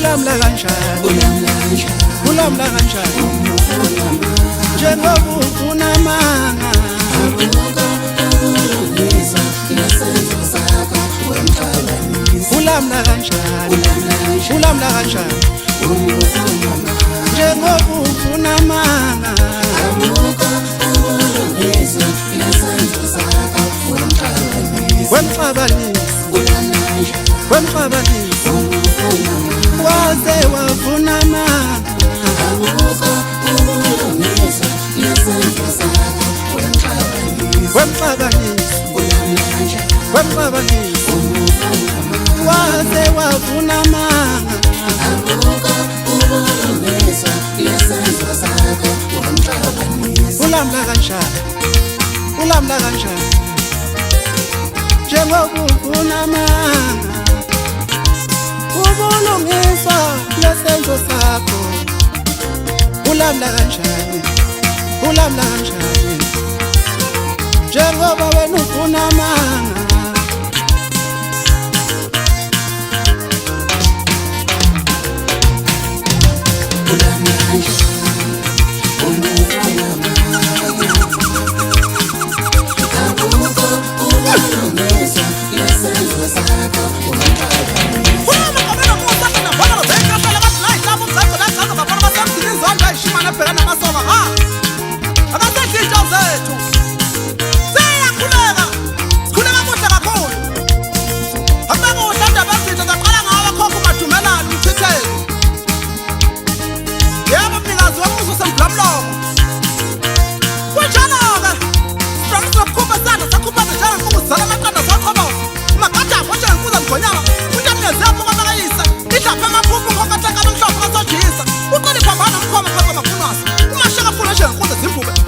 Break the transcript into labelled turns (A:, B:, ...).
A: ulamla kanjani ulamla kanjani njengoba ufuna amanga ulamla kanjani njengoba ufuna amanga wemxabanisi waze wafuna amanga wemxabanisi waze wafuna amanga ulamla kanjani njengoba ufuna amanga ubulungiswa lesenzo sakho ulamla kanjani njengoba wena ufuna amanga
B: Uma chega por hoje, conta 5